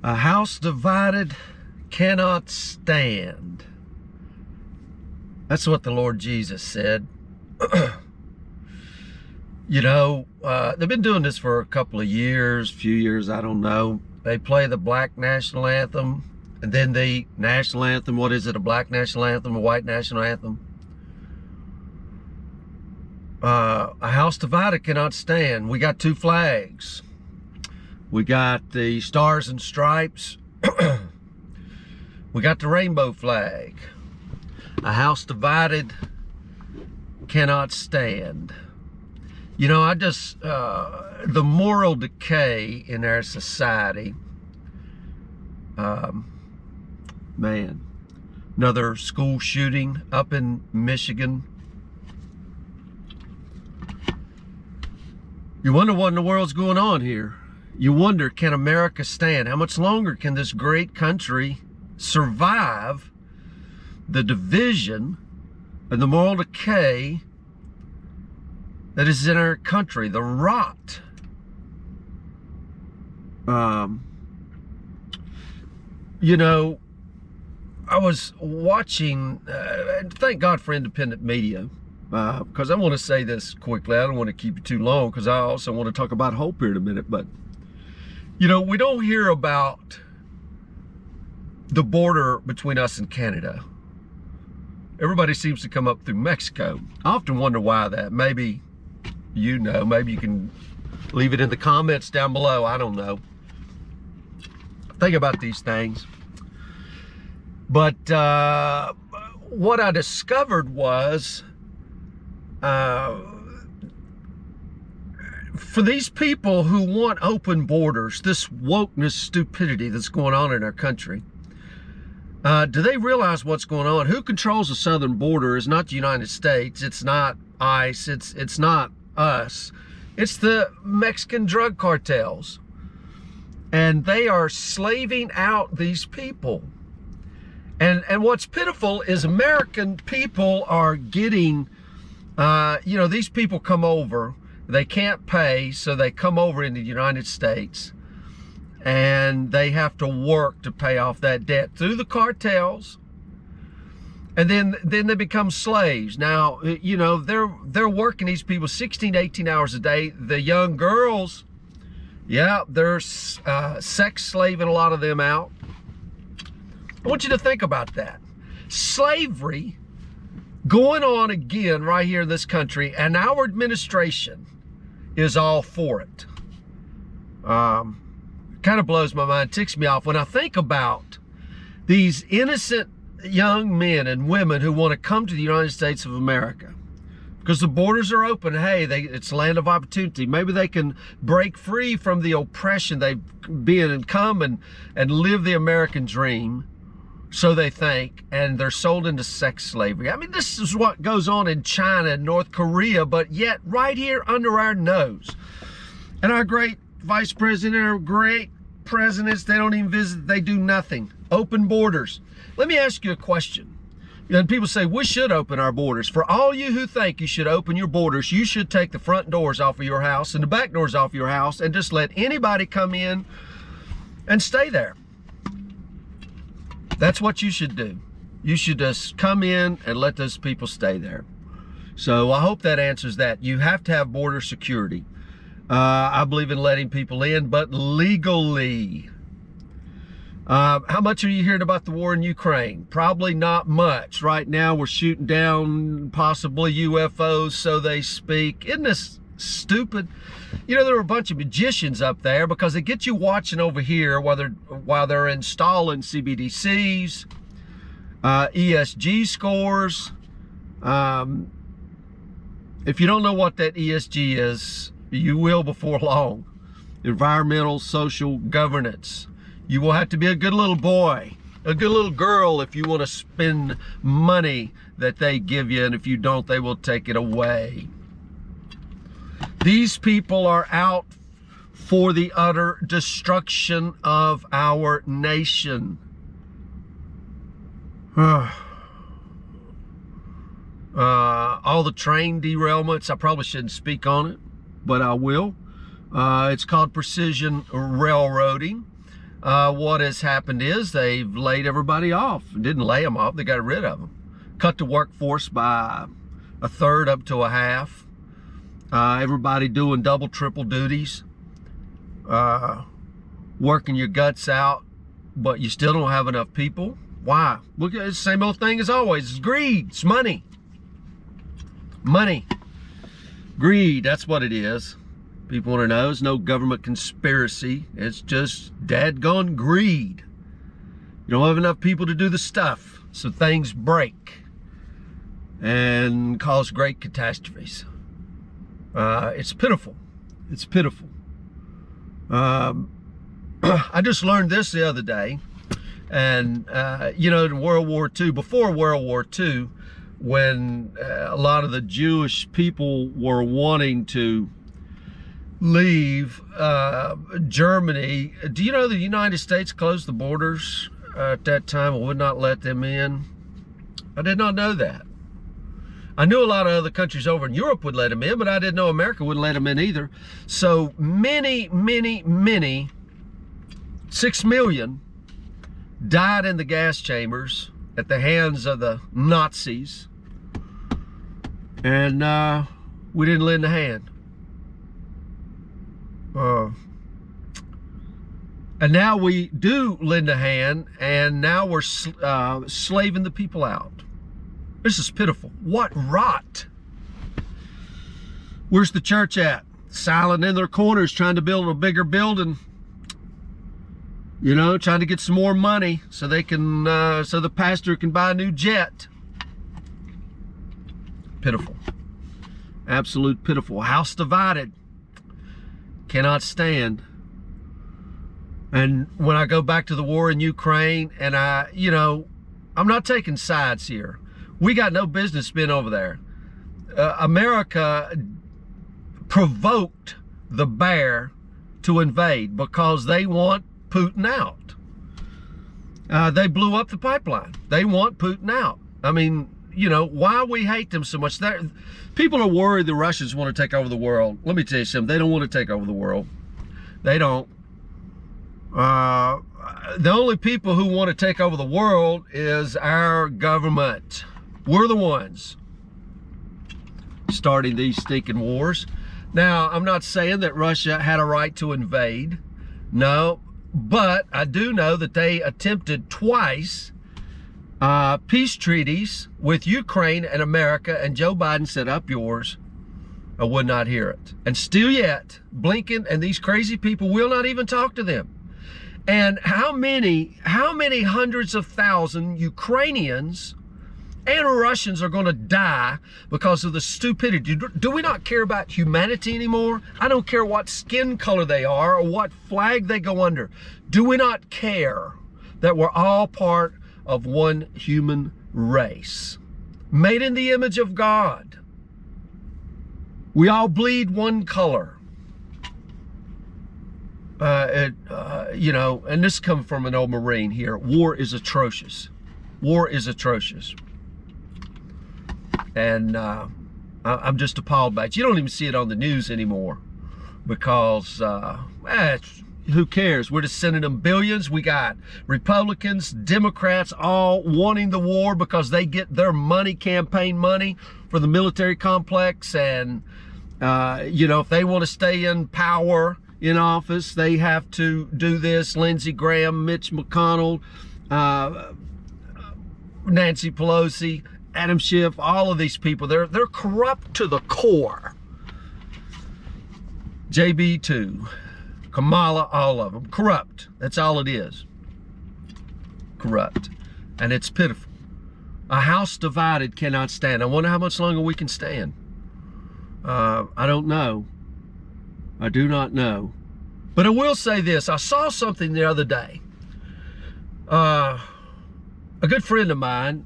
A house divided cannot stand. That's what the Lord Jesus said. You know, they've been doing this for a couple of years, few years, I don't know. They play the black national anthem, and then the national anthem. What is it? A black national anthem, a white national anthem? A house divided cannot stand. We got two flags. We got the stars and stripes. We got the rainbow flag. A house divided cannot stand. You know, the moral decay in our society, man, another school shooting up in Michigan. You wonder what in the world's going on here. You wonder, can America stand? How much longer can this great country survive the division and the moral decay that is in our country, the rot? You know, I was watching, thank God for independent media, because I want to say this quickly. I don't want to keep it too long, because I also want to talk about hope here in a minute. But, you know, we don't hear about the border between us and Canada. Everybody seems to come up through Mexico. I often wonder why that. Maybe you know, maybe you can leave it in the comments down below. I don't know. Think about these things. But what I discovered was, for these people who want open borders, this wokeness stupidity that's going on in our country, do they realize what's going on? Who controls the southern border is not the United States. It's not ICE. It's not us. It's the Mexican drug cartels. And they are slaving out these people. And what's pitiful is American people are getting, you know, these people come over, they can't pay, so they come over into the United States, and they have to work to pay off that debt through the cartels, and then they become slaves. Now, you know, they're working these people 16 to 18 hours a day. The young girls, yeah, they're sex slaving a lot of them out. I want you to think about that. Slavery going on again right here in this country, and our administration is all for it. Kind of blows my mind, ticks me off when I think about these innocent young men and women who want to come to the United States of America because the borders are open. Hey, it's a land of opportunity. Maybe they can break free from the oppression they've been and come and live the American dream. So they think, and they're sold into sex slavery. I mean, this is what goes on in China and North Korea, but yet right here under our nose. And our great vice president, our great presidents, they don't even visit, they do nothing. Open borders. Let me ask you a question. And people say, we should open our borders. For all you who think you should open your borders, you should take the front doors off of your house and the back doors off your house and just let anybody come in and stay there. That's what you should do. You should just come in and let those people stay there. So I hope that answers that. You have to have border security. I believe in letting people in, but legally. How much are you hearing about the war in Ukraine? Probably not much. Right now we're shooting down possibly UFOs, so they speak. Isn't this stupid? You know, there are a bunch of magicians up there because they get you watching over here while they're installing CBDCs, ESG scores. If you don't know what that ESG is, you will before long. Environmental, social governance. You will have to be a good little boy, a good little girl if you want to spend money that they give you, and if you don't, they will take it away. These people are out for the utter destruction of our nation. All the train derailments, I probably shouldn't speak on it, but I will. It's called precision railroading. what has happened is they've laid everybody off. Didn't lay them off, they got rid of them. Cut the workforce by a third up to a half. Everybody doing double, triple duties. Working your guts out, but you still don't have enough people. Why? Well, it's the same old thing as always. It's greed. It's money. Money. Greed, that's what it is. People want to know, it's no government conspiracy. It's just dadgone greed. You don't have enough people to do the stuff, so things break and cause great catastrophes. It's pitiful. It's pitiful. I just learned this the other day, and you know, in World War II, before World War II, when a lot of the Jewish people were wanting to leave Germany, do you know the United States closed the borders at that time and would not let them in? I did not know that. I knew a lot of other countries over in Europe would let them in, but I didn't know America wouldn't let them in either. So many, 6 million died in the gas chambers at the hands of the Nazis, and we didn't lend a hand. And now we do lend a hand, and now we're slaving the people out. This is pitiful. What rot. Where's the church at? Silent in their corners, trying to build a bigger building. You know, trying to get some more money so they can, so the pastor can buy a new jet. Pitiful. Absolute pitiful. House divided. Cannot stand. And when I go back to the war in Ukraine, and you know, I'm not taking sides here. We got no business being over there. America provoked the bear to invade because they want Putin out. They blew up the pipeline. They want Putin out. I mean, you know, why we hate them so much. People are worried the Russians want to take over the world. Let me tell you something. They don't want to take over the world. They don't. The only people who want to take over the world is our government. We're the ones starting these stinking wars. Now, I'm not saying that Russia had a right to invade. No, but I do know that they attempted twice peace treaties with Ukraine and America, and Joe Biden said, up yours. I would not hear it. And still yet, Blinken and these crazy people will not even talk to them. And how many hundreds of thousands Ukrainians and Russians are going to die because of the stupidity? Do we not care about humanity anymore? I don't care what skin color they are or what flag they go under. Do we not care that we're all part of one human race, made in the image of God? We all bleed one color. You know, and this comes from an old Marine here. War is atrocious. War is atrocious. And I'm just appalled by it. You don't even see it on the news anymore because who cares? We're just sending them billions. We got Republicans, Democrats all wanting the war because they get their money, campaign money for the military complex. And, you know, if they want to stay in power, in office, they have to do this. Lindsey Graham, Mitch McConnell, Nancy Pelosi, Adam Schiff, all of these people, they're corrupt to the core. JB2, Kamala, all of them, corrupt. That's all it is. Corrupt. And it's pitiful. A house divided cannot stand. I wonder how much longer we can stand. I don't know. I do not know. But I will say this. I saw something the other day. A good friend of mine,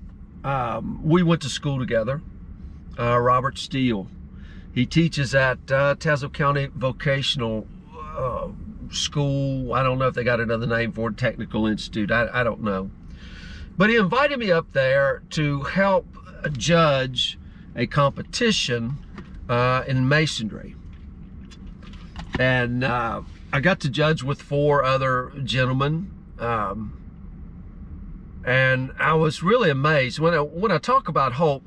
we went to school together, Robert Steele. He teaches at Tazewell County Vocational School. I don't know if they got another name for it, Technical Institute. I don't know. But he invited me up there to help judge a competition in masonry. And I got to judge with 4 other gentlemen, and I was really amazed. When I talk about hope,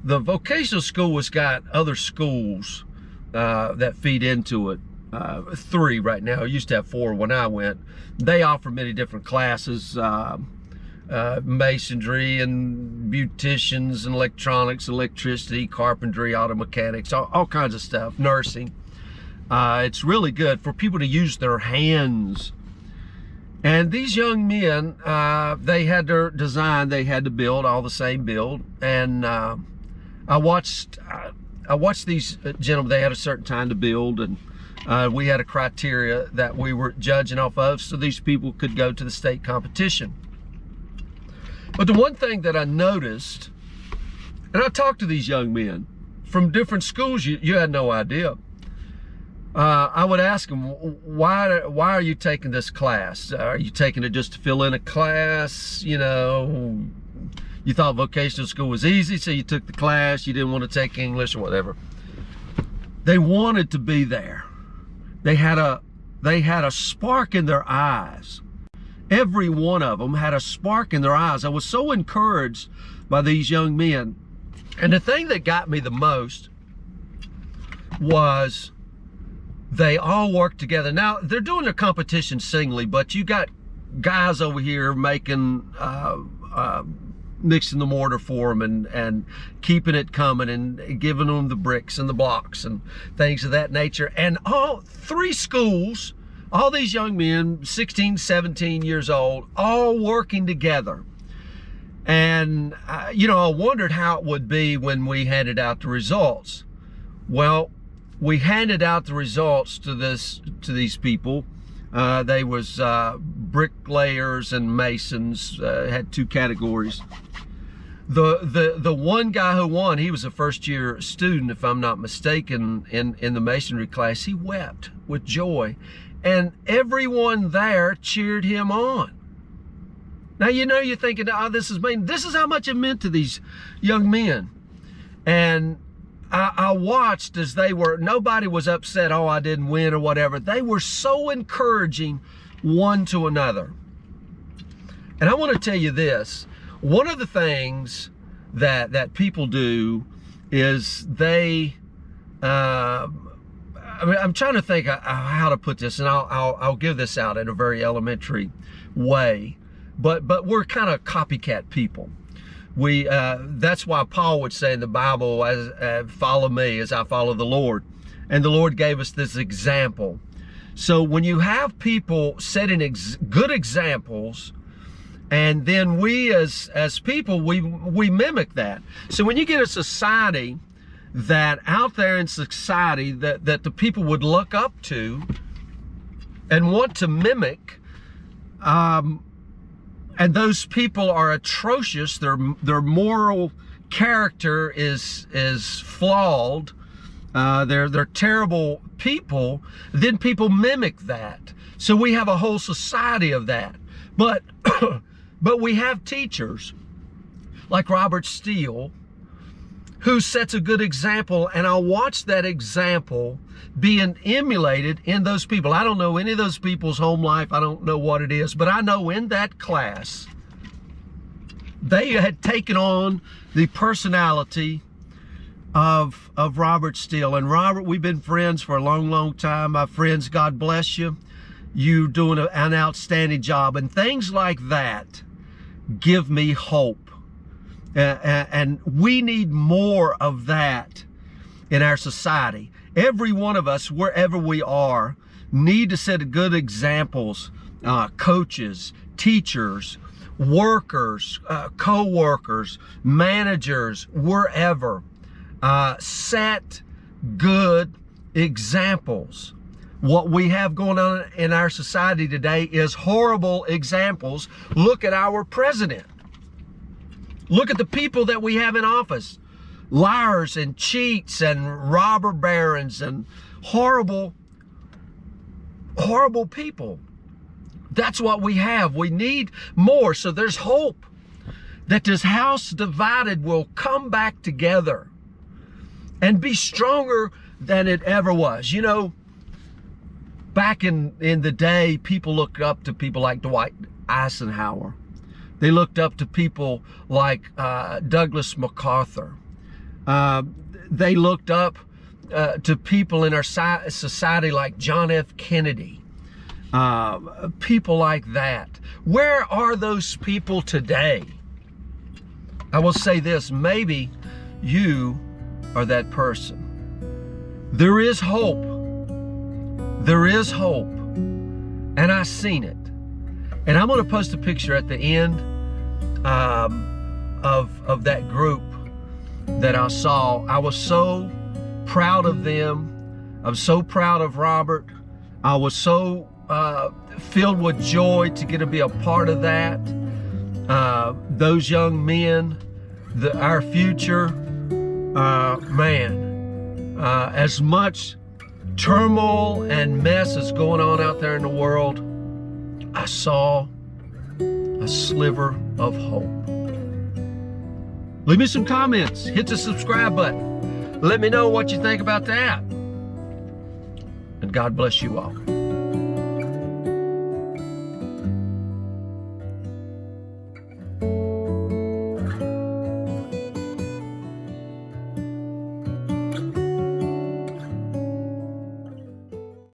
the vocational school has got other schools that feed into it. 3 right now. It used to have 4 when I went. They offer many different classes, masonry and beauticians and electronics, electricity, carpentry, auto mechanics, all kinds of stuff, nursing. It's really good for people to use their hands. And these young men, they had to design, they had to build all the same build. And I watched these gentlemen. They had a certain time to build, and we had a criteria that we were judging off of, so these people could go to the state competition. But the one thing that I noticed, and I talked to these young men from different schools, you had no idea. I would ask them, why are you taking this class? Are you taking it just to fill in a class? You know, you thought vocational school was easy, so you took the class. You didn't want to take English or whatever. They wanted to be there. They had a spark in their eyes. Every one of them had a spark in their eyes. I was so encouraged by these young men. And the thing that got me the most was they all worked together. Now, they're doing their competition singly, but you got guys over here making, mixing the mortar for them and keeping it coming and giving them the bricks and the blocks and things of that nature. And all 3 schools, all these young men, 16, 17 years old, all working together. And, you know, I wondered how it would be when we handed out the results. Well, we handed out the results to these people. They was bricklayers and masons, had 2 categories. The one guy who won, he was a first-year student, if I'm not mistaken, in the masonry class. He wept with joy, and everyone there cheered him on. Now, you know, you're thinking, oh, this is how much it meant to these young men. And I watched as nobody was upset, oh, I didn't win or whatever. They were so encouraging one to another. And I want to tell you this. One of the things that people do is they, I'm trying to think how to put this, and I'll give this out in a very elementary way, but we're kind of copycat people. That's why Paul would say in the Bible, follow me as I follow the Lord. And the Lord gave us this example. So when you have people setting good examples, and then we as people, we mimic that. So when you get a society that out there in society that the people would look up to and want to mimic, and those people are atrocious, their moral character is flawed, they're terrible people, then people mimic that. So we have a whole society of that. But but we have teachers like Robert Steele, who sets a good example, and I'll watch that example being emulated in those people. I don't know any of those people's home life. I don't know what it is, but I know in that class, they had taken on the personality of Robert Steele. And Robert, we've been friends for a long, long time. My friends, God bless you. You're doing an outstanding job. And things like that give me hope. And we need more of that in our society. Every one of us, wherever we are, need to set good examples. Coaches, teachers, workers, co-workers, managers, wherever. Set good examples. What we have going on in our society today is horrible examples. Look at our president. Look at the people that we have in office. Liars and cheats and robber barons and horrible, horrible people. That's what we have. We need more. So there's hope that this house divided will come back together and be stronger than it ever was. You know, Back in the day, people looked up to people like Dwight Eisenhower. They looked up to people like Douglas MacArthur. They looked up to people in our society like John F. Kennedy. People like that. Where are those people today? I will say this, maybe you are that person. There is hope. There is hope. And I've seen it. And I'm going to post a picture at the end of that group that I saw. I was so proud of them. I'm so proud of Robert. I was so filled with joy to get to be a part of that. Those young men, our future, man, as much turmoil and mess is going on out there in the world, I saw a sliver of hope. Leave me some comments. Hit the subscribe button. Let me know what you think about that. And God bless you all.